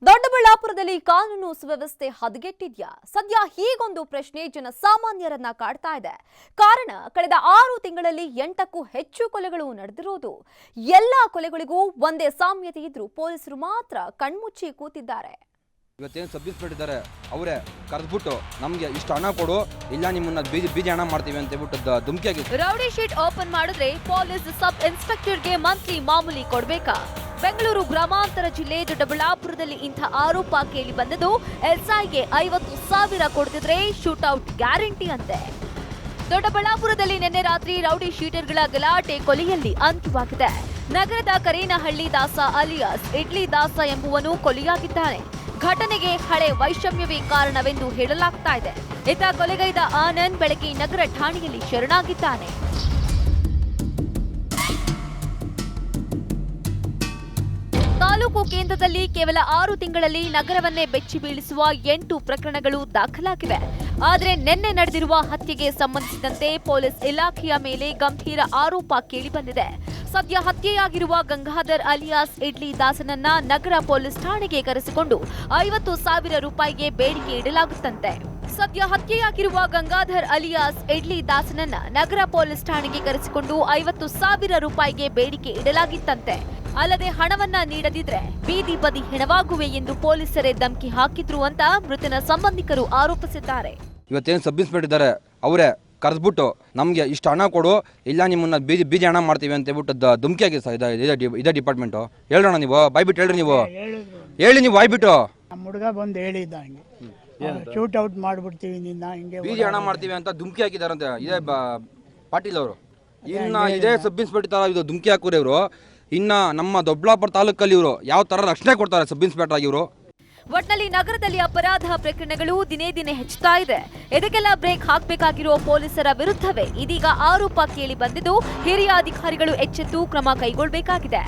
ದೊಡ್ಡಬಳ್ಳಾಪುರದಲ್ಲಿ ಕಾನೂನು ಸುವ್ಯವಸ್ಥೆ ಹದಗೆಟ್ಟಿದ್ಯಾ? ಸದ್ಯ ಹೀಗೊಂದು ಪ್ರಶ್ನೆ ಜನಸಾಮಾನ್ಯರನ್ನ ಕಾಡ್ತಾ ಇದೆ. ಕಾರಣ ಕಳೆದ 6 ತಿಂಗಳಲ್ಲಿ 8ಕ್ಕೂ ಹೆಚ್ಚು ಕೊಲೆಗಳು ನಡೆದಿರುವುದು. ಎಲ್ಲಾ ಕೊಲೆಗಳಿಗೂ ಒಂದೇ ಸಾಮ್ಯತೆ ಇದ್ರೂ ಪೊಲೀಸರು ಮಾತ್ರ ಕಣ್ಮುಚ್ಚಿ ಕೂತಿದ್ದಾರೆ. ಇವತ್ತೇನು ಸಬ್ ಇನ್ಸ್ಪೆಕ್ಟರ್ ಇದ್ದಾರೆ ಅವರೇ ಕರೆದ್ಬಿಟ್ಟು ನಮಗೆ ಇಷ್ಟು ಹಣ ಕೊಡು ಇಲ್ಲ ನಿಮ್ಮನ್ನ ಬೀದಿ ಹಣ ಮಾಡ್ತೀವಿ ಅಂತ ಹೇಳ್ಬಿಟ್ಟು ಧಮಕಿ ಆಗಿದೆ. ರೌಡಿ ಶೀಟ್ ಓಪನ್ ಮಾಡಿದ್ರೆ ಪೊಲೀಸ್ ಸಬ್ ಇನ್ಸ್ಪೆಕ್ಟರ್ಗೆ ಮಂತ್ಲಿ ಮಾಮೂಲಿ ಕೊಡ್ಬೇಕಾ? ಬೆಂಗಳೂರು ಗ್ರಾಮಾಂತರ ಜಿಲ್ಲೆ ದೊಡ್ಡಬಳ್ಳಾಪುರದಲ್ಲಿ ಇಂಥ ಆರೋಪ ಕೇಳಿ ಬಂದದು. ಎಸ್ಐಗೆ 50,000 ಕೊಡ್ತಿದ್ರೆ ಶೂಟ್ಔಟ್ ಗ್ಯಾರಂಟಿ ಅಂತೆ. ದೊಡ್ಡಬಳ್ಳಾಪುರದಲ್ಲಿ ನಿನ್ನೆ ರಾತ್ರಿ ರೌಡಿ ಶೀಟರ್ಗಳ ಗಲಾಟೆ ಕೊಲೆಯಲ್ಲಿ ಅಂತ್ಯವಾಗಿದೆ. ನಗರದ ಕರೇನಹಳ್ಳಿ ದಾಸ ಅಲಿಯಾಸ್ ಇಡ್ಲಿ ದಾಸ ಎಂಬುವನು ಕೊಲೆಯಾಗಿದ್ದಾನೆ. ಘಟನೆಗೆ ಹಳೆ ವೈಷಮ್ಯವೇ ಕಾರಣವೆಂದು ಹೇಳಲಾಗ್ತಾ ಇದೆ. ಇತ್ತ ಕೊಲೆಗೈದ ಆನಂದ್ ಬೆಳಗ್ಗೆ ನಗರ ಠಾಣೆಯಲ್ಲಿ ಶರಣಾಗಿದ್ದಾನೆ. ತಾಲೂಕು ಕೇಂದ್ರದಲ್ಲಿ ಕೇವಲ 6 ತಿಂಗಳಲ್ಲಿ ನಗರವನ್ನೇ ಬೆಚ್ಚಿ ಬೀಳಿಸುವ 8 ಪ್ರಕರಣಗಳು ದಾಖಲಾಗಿವೆ. ಆದರೆ ನಿನ್ನೆ ನಡೆದಿರುವ ಹತ್ಯೆಗೆ ಸಂಬಂಧಿಸಿದಂತೆ ಪೊಲೀಸ್ ಇಲಾಖೆಯ ಮೇಲೆ ಗಂಭೀರ ಆರೋಪ ಕೇಳಿಬಂದಿದೆ. ಸದ್ಯ ಹತ್ಯೆಯಾಗಿರುವ ಗಂಗಾಧರ್ ಅಲಿಯಾಸ್ ಇಡ್ಲಿ ದಾಸನನ್ನ ನಗರ ಪೊಲೀಸ್ ಠಾಣೆಗೆ ಕರೆಸಿಕೊಂಡು 50,000 ರೂಪಾಯಿಗೆ ಬೇಡಿಕೆ ಇಡಲಾಗುತ್ತಂತೆ. ಸದ್ಯ ಹತ್ಯೆಯಾಗಿರುವ ಗಂಗಾಧರ್ ಅಲಿಯಾಸ್ ಇಡ್ಲಿ ದಾಸನನ್ನ ನಗರ ಪೊಲೀಸ್ ಠಾಣೆಗೆ ಕರೆಸಿಕೊಂಡು 50,000 ರೂಪಾಯಿಗೆ ಬೇಡಿಕೆ ಇಡಲಾಗಿತ್ತಂತೆ. ಅಲ್ಲದೆ ಹಣವನ್ನ ನೀಡದಿದ್ರೆ ಬೀದಿ ಬದಿ ಹೆಣವಾಗುವೆ ಎಂದು ಪೊಲೀಸರೇ ಧಮಕಿ ಹಾಕಿದ್ರು ಅಂತ ಮೃತನ ಸಂಬಂಧಿಕರು ಆರೋಪಿಸಿದ್ದಾರೆ. ಇವತ್ತೇನು ಸಬ್ ಇನ್ಸ್ಪೆಕ್ಟರ್ ಇದ್ದಾರೆ ಅವರೇ ಕರೆದ್ಬಿಟ್ಟು ನಮಗೆ ಇಷ್ಟು ಹಣ ಕೊಡು ಇಲ್ಲ ನಿಮ್ಮನ್ನ ಬೀದಿ ಹಣ ಮಾಡ್ತೀವಿ ಅಂತ ಹೇಳ್ಬಿಟ್ಟು ಧಮಕಿ ಆಗಿದೆ ಸರ್. ಇದೇ ಡಿಪಾರ್ಟ್ಮೆಂಟು. ಹೇಳ್ರಣ ನೀವು ಬಾಯ್ಬಿಟ್ಟು ಹೇಳ್ರಿ. ನೀವು ಹೇಳಿ ನೀವು ಬಾಯ್ಬಿಟ್ಟು. ನಮ್ಮ ಹುಡುಗ ಬಂದು ಹೇಳಿದ್ದ ಹಂಗೆ ಶೂಟ್ ಔಟ್ ಮಾಡ್ಬಿಡ್ತೀವಿ ನಿನ್ನ ಹಿಂಗೆ ಬೀದಿ ಹಣ ಮಾಡ್ತೀವಿ ಅಂತ ಧಮಕಿ ಹಾಕಿದಾರಂತೆ. ಇದೇ ಪಾಟೀಲ್ ಅವರು ಇನ್ನು ಇದೇ ಸಬ್ ಇನ್ಸ್ಪೆಕ್ಟರ್ ತರ ಇದು ಧಮಕಿ ಹಾಕೋರು ಇವರು. ಇನ್ನು ನಮ್ಮ ದೊಡ್ಡಬಳ್ಳಾಪುರ ತಾಲೂಕಲ್ಲಿ ಇವರು ಯಾವ ತರ ರಕ್ಷಣೆ ಕೊಡ್ತಾರೆ ಸಬ್ ಇನ್ಸ್ಪೆಕ್ಟರ್ ಆಗಿ ಇವರು. ಒಟ್ನಲ್ಲಿ ನಗರದಲ್ಲಿ ಅಪರಾಧ ಪ್ರಕರಣಗಳು ದಿನೇ ದಿನೇ ಹೆಚ್ಚುತ್ತಾ ಇದೆ. ಇದಕ್ಕೆಲ್ಲ ಬ್ರೇಕ್ ಹಾಕಬೇಕಾಗಿರೋ ಪೊಲೀಸರ ವಿರುದ್ಧವೇ ಇದೀಗ ಆರೋಪ ಕೇಳಿ ಬಂದಿದ್ದು. ಹಿರಿಯ ಅಧಿಕಾರಿಗಳು ಎಚ್ಚೆತ್ತು ಕ್ರಮ ಕೈಗೊಳ್ಳಬೇಕಾಗಿದೆ.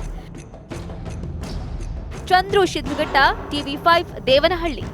ಚಂದ್ರು ಶಿದ್ಲಘಟ್ಟ, TV5 ದೇವನಹಳ್ಳಿ.